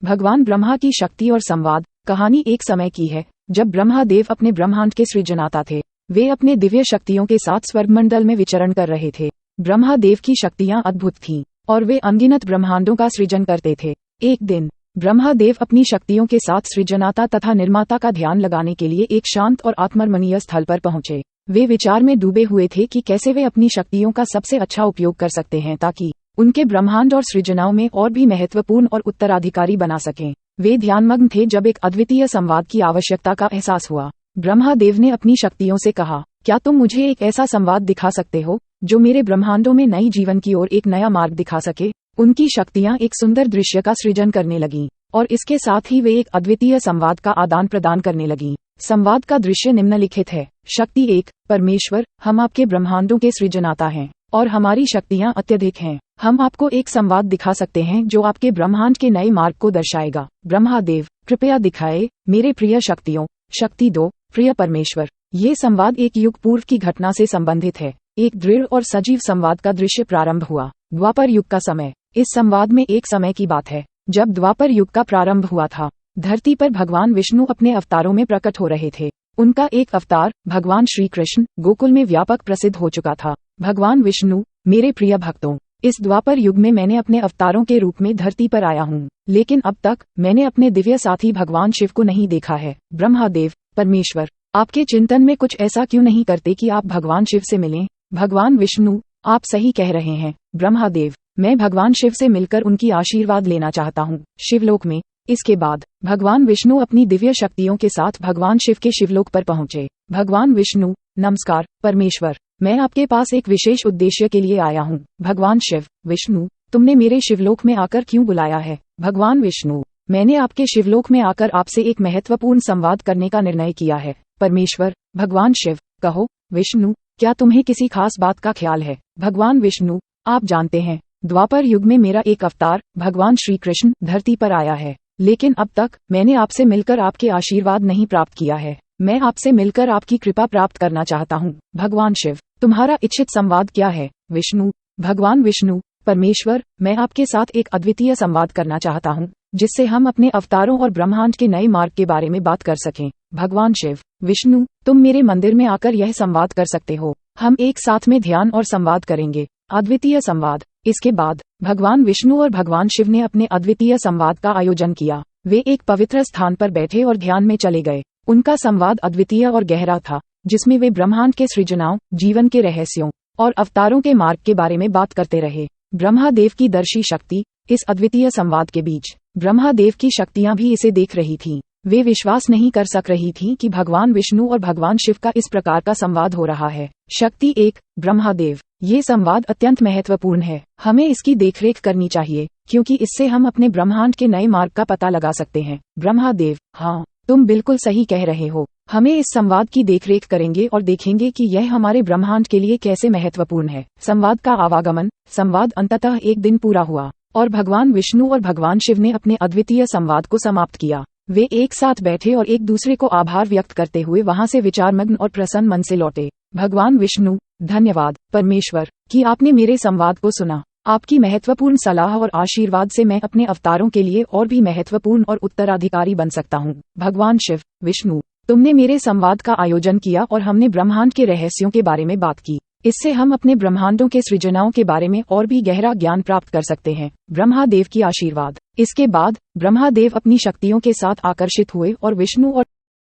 भगवान ब्रह्मा की शक्ति और संवाद। कहानी एक समय की है जब ब्रह्मा देव अपने ब्रह्मांड के सृजनाता थे। वे अपने दिव्य शक्तियों के साथ स्वर्गमंडल में विचरण कर रहे थे। ब्रह्मा देव की शक्तियां अद्भुत थीं और वे अनगिनत ब्रह्मांडों का सृजन करते थे। एक दिन ब्रह्मा देव अपनी शक्तियों के साथ सृजनाता तथा निर्माता का ध्यान लगाने के लिए एक शांत और आत्मरमणीय स्थल पर पहुंचे। वे विचार में डूबे हुए थे कि कैसे वे अपनी शक्तियों का सबसे अच्छा उपयोग कर सकते हैं ताकि उनके ब्रह्मांड और सृजनाओं में और भी महत्वपूर्ण और उत्तराधिकारी बना सकें। वे ध्यानमग्न थे जब एक अद्वितीय संवाद की आवश्यकता का एहसास हुआ। ब्रह्मा देव ने अपनी शक्तियों से कहा, क्या तुम मुझे एक ऐसा संवाद दिखा सकते हो जो मेरे ब्रह्मांडों में नई जीवन की ओर एक नया मार्ग दिखा सके। उनकी शक्तियां एक सुंदर दृश्य का सृजन करने लगीं और इसके साथ ही वे एक अद्वितीय संवाद का आदान प्रदान करने लगीं। संवाद का दृश्य निम्नलिखित है। शक्ति 1। परमेश्वर, हम आपके ब्रह्मांडों के सृजनाता हैं और हमारी शक्तियां अत्यधिक हैं। हम आपको एक संवाद दिखा सकते हैं जो आपके ब्रह्मांड के नए मार्ग को दर्शाएगा। ब्रह्मादेव, कृपया दिखाए मेरे प्रिय शक्तियों। शक्ति 2। प्रिय परमेश्वर, ये संवाद एक युग पूर्व की घटना से संबंधित है। एक दृढ़ और सजीव संवाद का दृश्य प्रारंभ हुआ। द्वापर युग का समय। इस संवाद में एक समय की बात है जब द्वापर युग का प्रारंभ हुआ था। धरती पर भगवान विष्णु अपने अवतारों में प्रकट हो रहे थे। उनका एक अवतार भगवान श्री कृष्ण गोकुल में व्यापक प्रसिद्ध हो चुका था। भगवान विष्णु, मेरे प्रिय भक्तों, इस द्वापर युग में मैंने अपने अवतारों के रूप में धरती पर आया हूँ, लेकिन अब तक मैंने अपने दिव्य साथी भगवान शिव को नहीं देखा है। ब्रह्मादेव, परमेश्वर, आपके चिंतन में कुछ ऐसा क्यों नहीं करते कि आप भगवान शिव से मिलें। भगवान विष्णु, आप सही कह रहे हैं। ब्रह्मादेव, मैं भगवान शिव से मिलकर उनकी आशीर्वाद लेना चाहता हूँ शिवलोक में। इसके बाद भगवान विष्णु अपनी दिव्य शक्तियों के साथ भगवान शिव के शिवलोक पर पहुंचे। भगवान विष्णु, नमस्कार परमेश्वर, मैं आपके पास एक विशेष उद्देश्य के लिए आया हूँ। भगवान शिव, विष्णु, तुमने मेरे शिवलोक में आकर क्यों बुलाया है। भगवान विष्णु, मैंने आपके शिवलोक में आकर आपसे एक महत्वपूर्ण संवाद करने का निर्णय किया है। परमेश्वर, भगवान शिव, कहो। विष्णु, क्या तुम्हें किसी खास बात का ख्याल है। भगवान विष्णु, आप जानते हैं द्वापर युग में मेरा एक अवतार भगवान श्री कृष्ण धरती पर आया है, लेकिन अब तक मैंने आपसे मिलकर आपके आशीर्वाद नहीं प्राप्त किया है। मैं आपसे मिलकर आपकी कृपा प्राप्त करना चाहता हूँ। भगवान शिव, तुम्हारा इच्छित संवाद क्या है। विष्णु, भगवान विष्णु, परमेश्वर, मैं आपके साथ एक अद्वितीय संवाद करना चाहता हूँ जिससे हम अपने अवतारों और ब्रह्मांड के नए मार्ग के बारे में बात कर सकें। भगवान शिव, विष्णु, तुम मेरे मंदिर में आकर यह संवाद कर सकते हो। हम एक साथ में ध्यान और संवाद करेंगे। अद्वितीय संवाद। इसके बाद भगवान विष्णु और भगवान शिव ने अपने अद्वितीय संवाद का आयोजन किया। वे एक पवित्र स्थान पर बैठे और ध्यान में चले गए। उनका संवाद अद्वितीय और गहरा था जिसमें वे ब्रह्मांड के सृजनाओं, जीवन के रहस्यों और अवतारों के मार्ग के बारे में बात करते रहे। ब्रह्मादेव की दर्शी शक्ति। इस अद्वितीय संवाद के बीच ब्रह्मादेव की शक्तियां भी इसे देख रही थीं। वे विश्वास नहीं कर सक रही थीं कि भगवान विष्णु और भगवान शिव का इस प्रकार का संवाद हो रहा है। शक्ति 1। ब्रह्मादेव, ये संवाद अत्यंत महत्वपूर्ण है। हमें इसकी देखरेख करनी चाहिए क्योंकि इससे हम अपने ब्रह्मांड के नए मार्ग का पता लगा सकते हैं। ब्रह्मादेव, हाँ, तुम बिल्कुल सही कह रहे हो। हमें इस संवाद की देखरेख करेंगे और देखेंगे कि यह हमारे ब्रह्मांड के लिए कैसे महत्वपूर्ण है। संवाद का आवागमन। संवाद अंततः एक दिन पूरा हुआ और भगवान विष्णु और भगवान शिव ने अपने अद्वितीय संवाद को समाप्त किया। वे एक साथ बैठे और एक दूसरे को आभार व्यक्त करते हुए वहां से विचारमग्न और प्रसन्न मन से लौटे। भगवान विष्णु, धन्यवाद परमेश्वर कि आपने मेरे संवाद को सुना। आपकी महत्वपूर्ण सलाह और आशीर्वाद से मैं अपने अवतारों के लिए और भी महत्वपूर्ण और उत्तराधिकारी बन सकता हूँ। भगवान शिव, विष्णु, तुमने मेरे संवाद का आयोजन किया और हमने ब्रह्मांड के रहस्यों के बारे में बात की। इससे हम अपने ब्रह्मांडों के सृजनाओं के बारे में और भी गहरा ज्ञान प्राप्त कर सकते हैं। ब्रह्मादेव की आशीर्वाद। इसके बाद ब्रह्मादेव अपनी शक्तियों के साथ आकर्षित हुए और विष्णु और